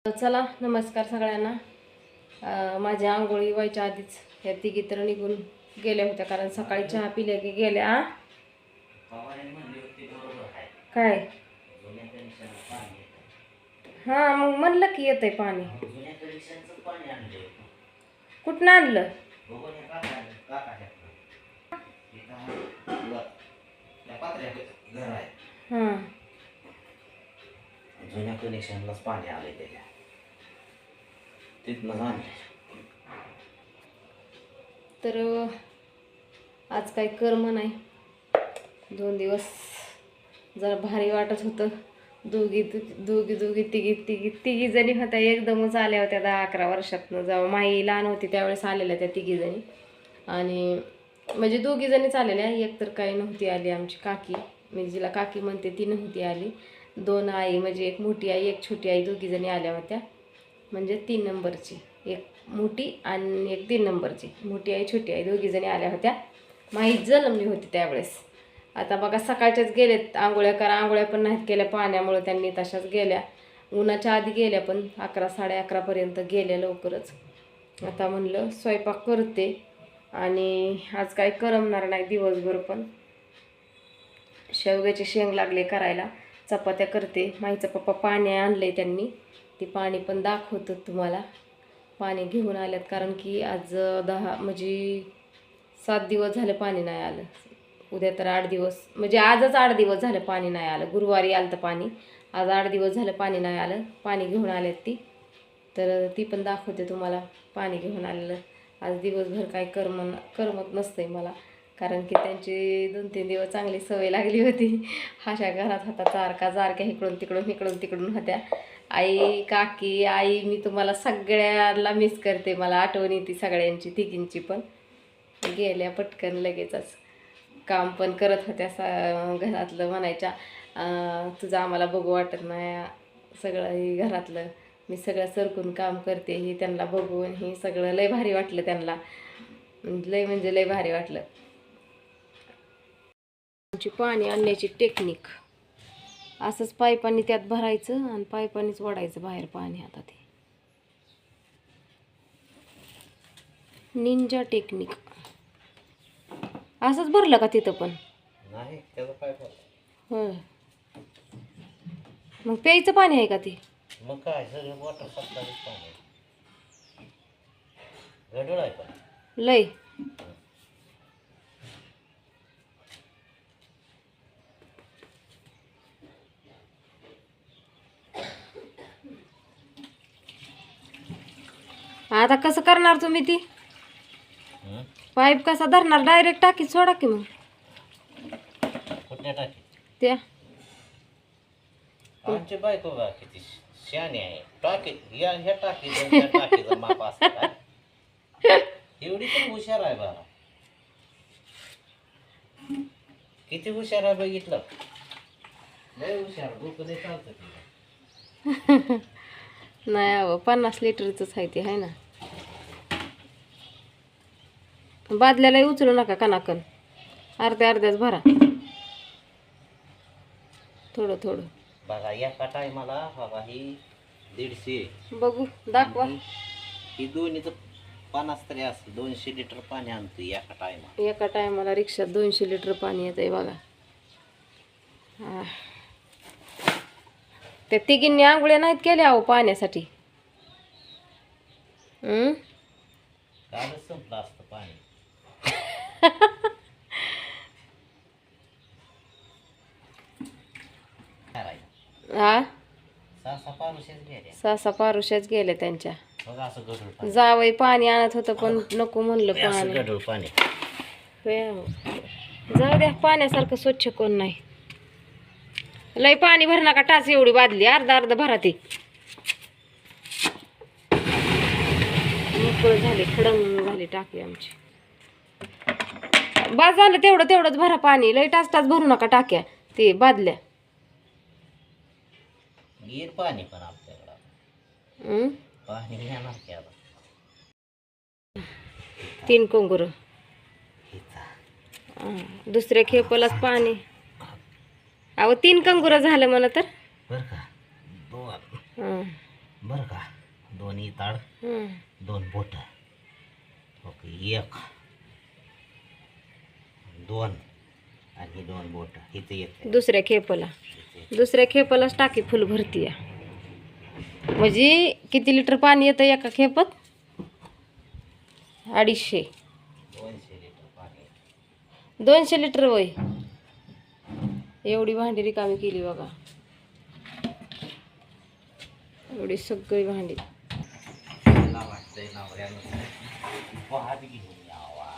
चला नमस्कार सगळ्यांना. माझ्या आंघोळी व्हायच्या आधीच ह्या तिघी तर निघून गेल्या होत्या, कारण सकाळी चहा पिल्या की गेल्या. काय हां, मग म्हणलं की येतंय पाणी. कुठनं आणलं? हां, जुन्या कनेक्शनलाच पाणी आलंय त्याच्या तिथनं आणलंय. तर आज काही कर्म नाही. 2 दिवस जरा भारी वाटत होतं. दोघी दोघी दोघी तिघी तिघी तिघी जणी होत्या, एकदमच आल्या होत्या 10-11 वर्षातनं. जेव्हा माई लहान होती त्यावेळेस आलेल्या त्या तिघी जणी. आणि म्हणजे दोघी जणीच आलेल्या, एक तर काही नव्हती आली. आमची काकी, मी जिला काकी म्हणते ती नव्हती आली. 2 आई, म्हणजे एक मोठी आई एक छोटी आई, दोघी जणी आल्या होत्या. म्हणजे 3 नंबरची, एक मोठी आणि एक 3 नंबरची. मोठी आई छोटी आई दोघी जणी आल्या होत्या. माहीत जन्मली होती त्यावेळेस. आता बघा सकाळच्याच गेलेत आंघोळ्या करा. आंघोळ्या पण नाहीत केल्या पाण्यामुळे, त्यांनी तशाच गेल्या. उन्हाच्या आधी गेल्या, पण 11-11:30 गेल्या लवकरच. आता म्हणलं स्वयंपाक करते, आणि आज काही करमणार नाही दिवसभर. पण शेवग्याची शेंग लागले करायला, चपात्या करते. माईचा पप्पा पाणी आणलंय त्यांनी, ती पाणी पण दाखवतं तुम्हाला. पाणी घेऊन आल्यात, कारण की आज 7 दिवस झाले पाणी नाही आलं. उद्या तर 8 दिवस, म्हणजे आजच 8 दिवस झाले पाणी नाही आलं. गुरुवारी आलं तर पाणी, आज 8 दिवस झाले पाणी नाही आलं. पाणी घेऊन आलेत ती, तर ती पण दाखवते तुम्हाला पाणी घेऊन आलेलं. आज दिवसभर काही करमत नसतंय मला, कारण की त्यांची 2-3 दिवस चांगली सवय लागली होती. अशा घरात होता सारख्या इकडून तिकडून होत्या. आई, काकी, आई, मी तुम्हाला सगळ्यांना मिस करते. मला आठवण येते सगळ्यांची, तिघींची पण. गेल्या पटकन लगेचच. काम पण करत होत्या घरातलं. म्हणायच्या तुझं आम्हाला बघू वाटत नाही, सगळं हे घरातलं मी सगळं सरकून काम करते. हे त्यांना बघून हे सगळं लय भारी वाटलं त्यांना. लय म्हणजे लय भारी वाटलं. आमची पाणी आणण्याची टेक्निक असंच, पाईपानी त्यात भरायचं आणि पाईपानीच ओढायचं बाहेर पाणी. आता ते निंजा टेक्निक. असंच भरलं का तिथं पण? नाही, त्याचं काय होय. मग प्यायचं पाणी आहे का ते? मग काय सगळं वॉटर सप्लायच पाणी गडूळ आहे पण लय. आता कसं करणार तुम्ही ती? पाईप कसा धरणार? डायरेक्ट टाकीत सोडा की मग. कुठल्या टाकी? त्या आमची बायको बा किती शहाणी आहे. टाकी ह्या टाकीचं त्या टाकीचं माप असतं काय? एवढी पण हुशार आहे बा. किती हुशार आहे बघितलं? लय हुशार, डोकं लय चालतं तिला. नाही अहो, 50 लिटरचंच आहे ते, आहे ना. बादल्यालाही उचलू नका कनाकन, अर्ध्याच भरा, थोडं थोडं. बघा एका टायमाला बघा ही 150, बघू दाखवा. ही दोन्हीचं 50 तरी असतं. 200 लिटर पाणी आणतो एका टायमाला. एका टायमाला रिक्षात 200 लिटर पाणी येतंय बघा. त्या तिघींनी आंघोळ्या नाहीत केल्या अहो पाण्यासाठी. कालच संपलं असतं पाणी. हा, सासा पारुशाच गेल्या त्यांच्या. बघा असं गढूळ जावई पाणी आणत होतं, पण नको म्हणलं पाणी. गढूळ पाणी. जाऊ द्या, पाण्यासारखं स्वच्छ कोण नाही. लय पाणी भर नका, टाच एवढी बादली, अर्धा भरा ती. मोकळ झाले, खडंग झाली टाकी आमची. बस झालं, तेवढंच भरा पाणी. लय टाच भरू नका टाक्या ते बादल्या. गिर पाणी पण आपल्याकडं पाणी घेणार की आता. 3 कंगुर. दुसऱ्या खेपलाच पाणी. अहो 3 कंगुर झालं म्हणा तर. बरं का, बरं का, 2 इताड, 2 बोट, ओके, 1 2 आणि 2 बोट इथे येते. दुसऱ्या खेपालाच टाकी फुल भरती या. म्हणजे किती लिटर पाणी येतं एका खेपात? 250. 200 लिटर पाणी. 200 लिटर वय. एवढी भांडी रिकामी केली बघा, एवढी सगळी भांडी. मला वाटतंय नवऱ्यानं भात घेऊन यावा,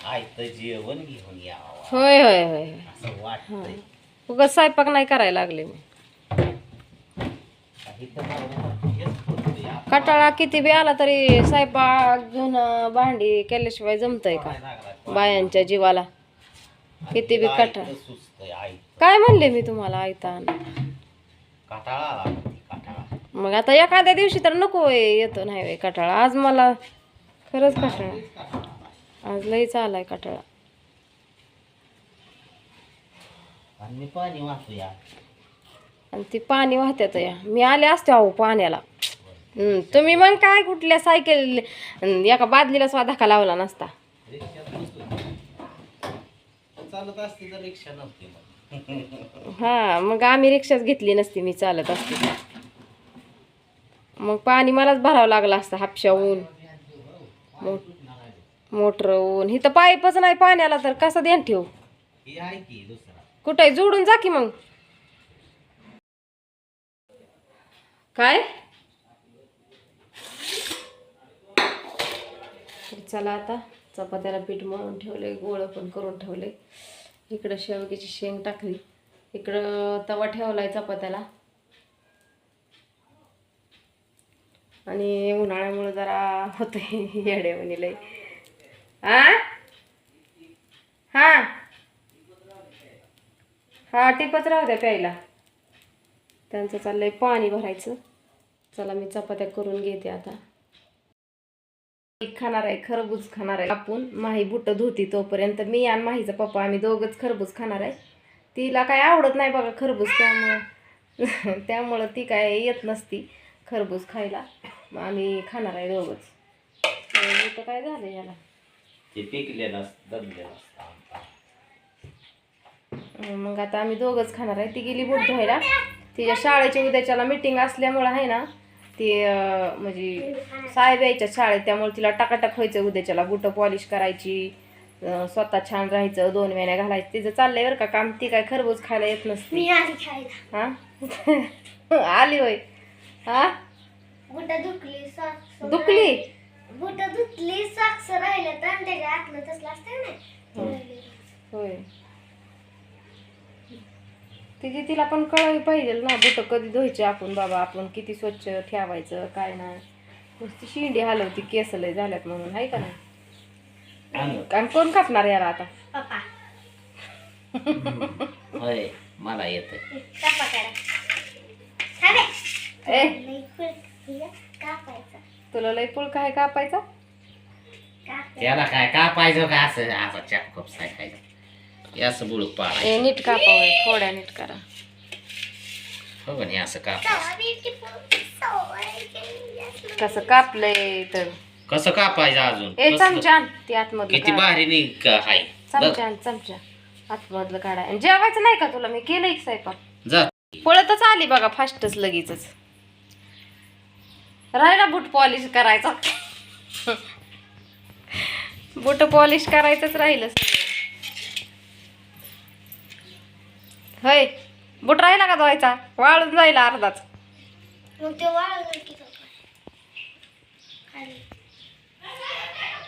आयतं जेवण घेऊन यावा, होय होय होय. असं वाटतंय. उगाच स्वयंपाक नाही करायला लागले मी. इथं नवऱ्यानं हेच करतोय. आपण कटाळा किती बी आला तरी स्वयंपाक धुणं भांडी केल्याशिवाय जमतंय का काय लागलाय? बायांच्या जीवाला? किती बी कटाळा. आयतं सुचतंय, आयतं. काय म्हणले मी तुम्हाला आयता? कटाळा आला म्हणते, कटाळा. मग आता एखाद्या दिवशी तर नको येतो नाही होय कटाळा. आज मला खरंच कटाळा, आज लईच आलाय कटाळा. आणि मी पाणी वाचूया. आणि ती पाणी वाहत्यात या. मी आले असते अहो पाण्याला. तुम्ही मग काय कुठल्या सायकल एका बादलीला सुद्धा धक्का लावला नसता. रिक्षात बसतोय. चालत असते तर रिक्षा नव्हती मग. हा, मग आम्ही रिक्षाच घेतली नसती, मी चालत असते. मग पाणी मलाच भरावं लागलं असतं. हापशा ऊन, मोटर ऊन, इथं पाईपच नाही पाण्याला, तर कसं ध्यान ठेवू? ही आहे की दुसरा. कुठे जोडून जा की मग. काय चला आता चपात्याला पीठ मळून ठेवले, गोळ पण करून ठेवले. इकडं शेवग्याची शेंग टाकली, इकडं तवा ठेवलाय चपात्याला. आणि उन्हाळ्यामुळे जरा होतंय येडेवणी लय. हा हा टिपच राहू द्या प्यायला. त्यांचं चाललंय पाणी भरायचं. चला मी चपात्या करून घेते आता. खाणार आहे खरबूज, खाणार आहे आपण. माही बुट धुती तोपर्यंत मी आणि माहीचा पप्पा आम्ही दोघंच खरबूज खाणार आहे. तिला काय आवडत नाही बघा खरबूज, त्यामुळं ती काय येत नसती खरबूज खायला. मग आम्ही खाणार आहे दोघंच. बुट काय झालं याला, ते पिकलेलं दबलेलं. मग आता आम्ही दोघंच खाणार आहे. ती गेली बुट धुवायला. तिच्या शाळेच्या उद्याच्याला मीटिंग असल्यामुळं आहे ना, ती म्हणजे साहेब यायच्या शाळेत, त्यामुळे तिला टाकाटाक व्हायचं उद्याच्याला. बुटं पॉलिश करायची, स्वतः छान राहायचं, 2 वेण्या घालायचं. तिचं चाललंय बरं का काम. ती काय खरबूज खायला येत नसते. हा आली होय. हा दुखली होय. तिला पण कळायला पाहिजे ना बुट कधी धुवायचे आपण. बाबा आपण किती स्वच्छ ठेवायचं काय नाही. नुसती शिंडी हलवती केस लय झाल्यात म्हणून, आहे का नाही? आणि कोण कापणार याला आता? होय, मला येत. तुला लय पुळका आहे कापायचा? त्याला काय कापायचं का? असं असं चाकूप सायकायचं, असं बुळूक पाडायचं. नीट कापावं, थोड्या नीट करा. हो पण हे असं कापायचं. कसं कापलंय तर कसं कापायचं अजून? ए चमचा आण, ती आतमधलं किती काढ. भारी निघ हाय. चमचा आण, चमचा आतमधलं काढा. आणि जेवायचं नाही का तुला? मी केलंय की स्वयंपाक. जा. पळतच आली बघा फास्टच लगेचच. राहिला बूट पॉलिश करायचा. बूट पॉलिश करायचंच राहिलं सगळं. होय, बूट राहिला का धुवायचा? वाळून जायला अर्धाच.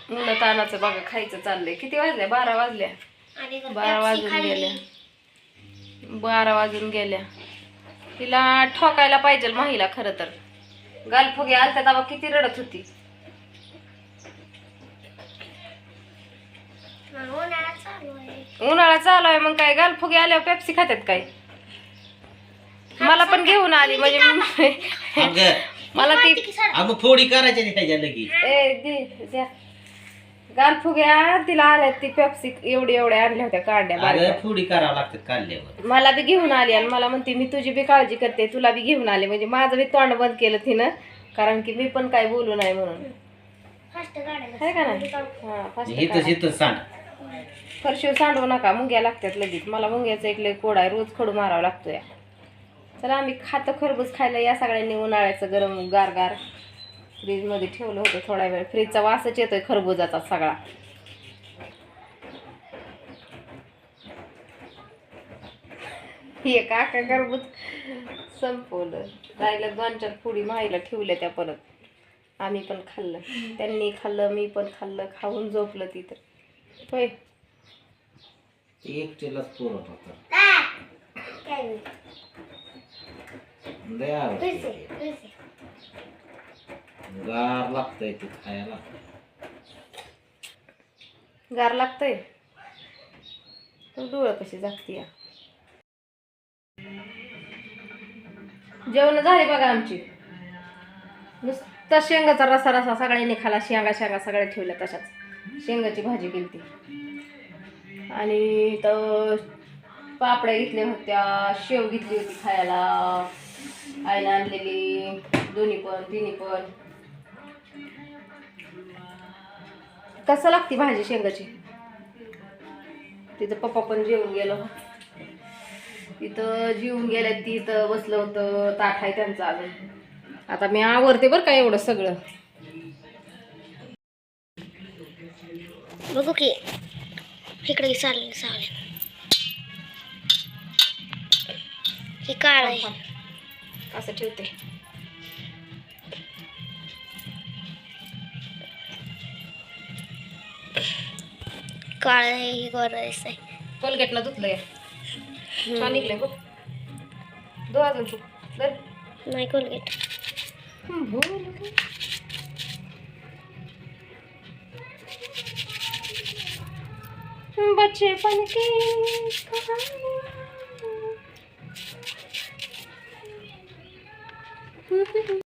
मुलं तानाचं बघा खायचं चाललंय. किती वाजल्या? 12 वाजल्या. 12 वाजून गेल्या. 12 वाजून गेल्या. तिला ठोकायला पाहिजे माहीला खरं तर. गालफुगे आलत्या तेव्हा किती रडत होती. उन्हाळा चालू आहे मग काय गालफुगे आल्यावर पेप्सी खात्यात काय? मला पण घेऊन आली म्हणजे मला ती मग फोडी करायची नाही त्याच्या लगेच. द्या गारफुग्या तिला आल्या ती पेप्सी एवढ्या आणल्या होत्या काढल्या अगं बारीक. थोडी करावं लागतात काढल्यावर. मला बी घेऊन आली आणि मला म्हणते मी तुझी बी काळजी करते तुला बी घेऊन आले म्हणजे माझं बी तोंड बंद केलं तिनं कारण की मी पण काय बोलू नाही म्हणून आहे का नाही हा फास्ट इथंच इथंच सांड. फरशीवर सांडवू नका मुंग्या लागतात लगेच मला मुंग्याचा एक लय कोड आहे रोज खडू मारावा लागतो या चला आम्ही खातं खरबूज खायला या सगळ्यांनी उन्हाळ्याचं गरम गार गार फ्रीजमध्ये ठेवलं होतं थोडा वेळ फ्रीजचा वासच येतोय खरबुजाचा सगळा हे काका खरबूज संपवलं राहिलं 2-4 पुडी माईला ठेवल्या त्या परत आम्ही पण खाल्लं त्यांनी खाल्लं मी पण खाल्लं खाऊन झोपलं ती तर होय एकटीलाच पुरत होतं. लय आवडते. गार लागतंय ते खायला. गार लागतंय डोळं कशी जागती या जेवण झाली बघा आमची नुसता शेंगाचा रसा रसा सगळ्यांनी खाला शेंगा सगळ्या ठेवल्या तशाच शेंगाची भाजी केली आणि तर पापड्या घेतल्या होत्या शेव घेतली होती खायला आईने आणलेली तिन्ही पण कसं लागते भाजी शेंगाची तिथं पप्पा पण जेवून गेलं तिथं जेवून गेल्या तिथं बसलं होतं ताट आहे त्यांचं अजून आता मी आवरते बरं का एवढं सगळं बघू की इकडे चालले सावले हे काळ आहे असं ठेवते काळ आहे ही गोरा आहे कोलगेटला धुतलंय छान निघलंय बघ दो अजून तू दर नाही कोलगेट बच्चे पण की